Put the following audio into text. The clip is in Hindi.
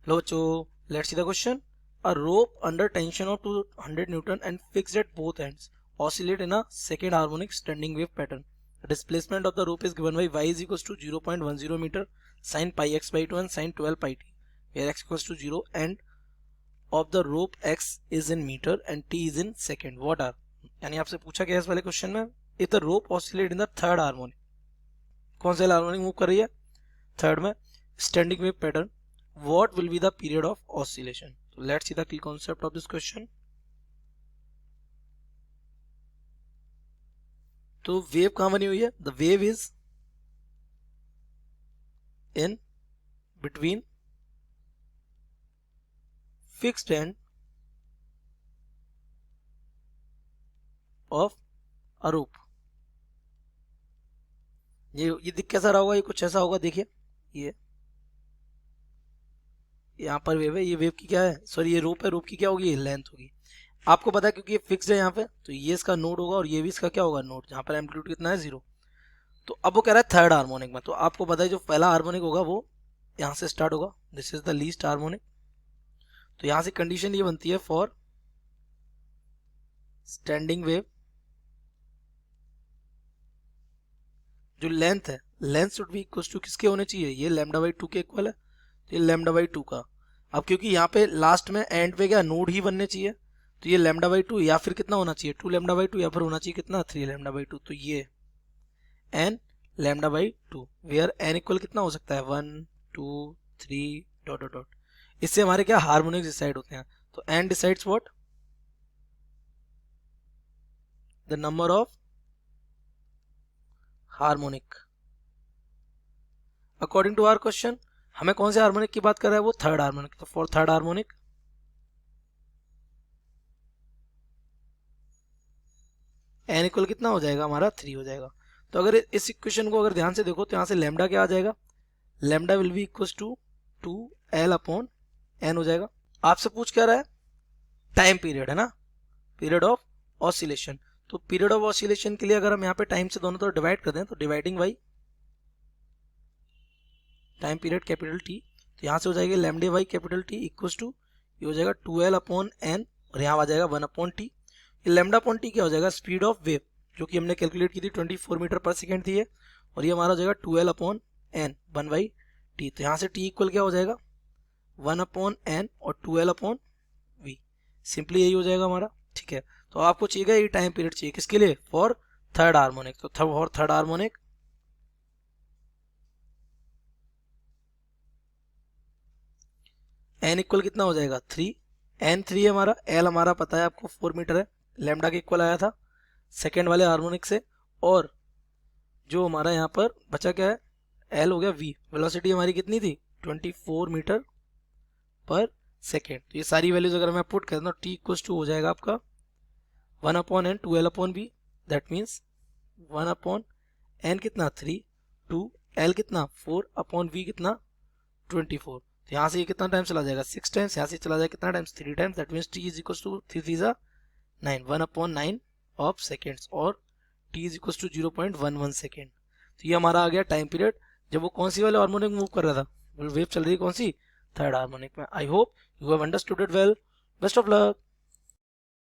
लो बच्चों, let's see the question. A rope under tension of 200 Newton and fixed at both ends oscillate in a second harmonic standing wave pattern. The displacement of the rope is given by y is equals to 0.10 meter sin pi x by 2 and sin 12 pi t, where x equals to 0 and of the rope x is in meter and t is in second. What are, यानी आपसे पूछा गया इस वाले क्वेश्चन में, if the rope oscillate in the third harmonic, कौन सा हार्मोनिक मूव कर रही है, थर्ड में, standing wave pattern, what will be the period of oscillation? So let's see the key concept of this question. तो वेव कहां बनी हुई है, the wave is in between fixed end of a rope. ये दिख कैसा रहा होगा, ये कुछ ऐसा होगा, देखिए ये यहाँ पर वेव है, ये वेव की क्या है, सॉरी ये रोप है, रोप की क्या होगी, ये लेंथ होगी. आपको पता है क्योंकि ये फिक्स्ड है यहाँ पे, तो ये इसका नोड होगा और ये भी इसका क्या होगा, नोड, जहाँ पर एम्पलीट्यूड कितना है, 0. तो अब वो कह रहा है थर्ड हार्मोनिक में, तो आपको पता है जो पहला हार्मोनिक होगा वो यहाँ से स्टार्ट होगा, this is the least harmonic. तो यहाँ से कंडीशन ये बनती है फॉर स्टैंडिंग वेव, जो लेंथ है, length should be equal to किसके होने चाहिए, ये लैम्डा बाई 2 के इक्वल है, तो ये लैम्डा बाई 2 का. अब क्योंकि यहाँ पे लास्ट में एंड पे क्या नोड ही बनने चाहिए, तो ये लैम्डा बाई 2 या फिर कितना होना चाहिए, 2 लैम्डा बाई 2, या फिर होना चाहिए कितना, 3 लैम्डा बाई 2. तो ये n lambda by 2, where n equal कितना हो सकता है, 1 2 3 डॉट डॉट डॉट. इससे हमारे क्या हार्मोनिक डिसाइड होते हैं. तो n decides what, the number of harmonic. According to our question हमें कौन से हार्मोनिक की बात कर रहा है, वो थर्ड हार्मोनिक. तो for third harmonic n equal कितना हो जाएगा हमारा, 3 हो जाएगा. तो अगर इस इक्वेशन को अगर ध्यान से देखो तो यहाँ से लैम्डा क्या आ जाएगा, lambda will be equal to 2l upon n हो जाएगा. आपसे पूछ क्या रहा है, टाइम पीरियड है ना, पीरियड ऑफ ऑसिलेशन. तो पीरियड ऑफ ऑसिलेशन के लिए अगर हम यहाँ पे टाइम से दोनों तरफ डिवाइड कर दें, तो dividing by time period capital T, तो यहाँ से हो जाएगा lambda by capital T equals to, ये हो जाएगा 2l अपॉन एन, और यहाँ आ जाएगा 1 अपॉन टी. ये लैम्डा अपॉन टी क्या हो जाएगा, स्पीड ऑफ वेव, जो कि हमने कैलकुलेट की थी 24 मीटर पर सेकेंड थी ये, और ये हमारा हो जाएगा 2l upon N 1 by T. तो यहाँ से टी इक्वल क्या हो जाएगा, 1 अपॉन एन और 2l अपॉन वी, सिंपली यही हो जाएगा हमारा. ठीक है, तो आपको चाहिए ये टाइम पीरियड चाहिए किसके लिए, फॉर थर्ड हार्मोनिक. तो for third harmonic n equal कितना हो जाएगा, 3, एन 3 है हमारा, एल हमारा पता है आपको 4 मीटर है, लैम्डा के इक्वल आया था सेकेंड वाले हार्मोनिक से, और जो हमारा यहाँ पर बचा क्या है, एल हो गया वी, वेलोसिटी हमारी कितनी थी, 24 मीटर पर सेकेंड. तो ये सारी वैल्यूज अगर मैं पुट कर दूँ, टी इक्वल टू हो जाएगा आपका 1 upon n 2l upon v, that means 1 upon n कितना 3, 2 एल कितना 4 अपॉन वी कितना 24. तो यहाँ से ये कितना टाइम चला जाएगा, 6 टाइम्स, यहाँ से चला जाएगा कितना times, 3 times, that means T is equal to 3 3 9, 1 upon 9 of seconds, और T is equal to 0.11 second. तो ये हमारा आ गया टाइम पीरियड जब वो कौन सी वाले हार्मोनिक मूव कर रहा था, वेव चल रही है कौन सी, थर्ड हार्मोनिक में. I hope you have understood it well. Best of luck.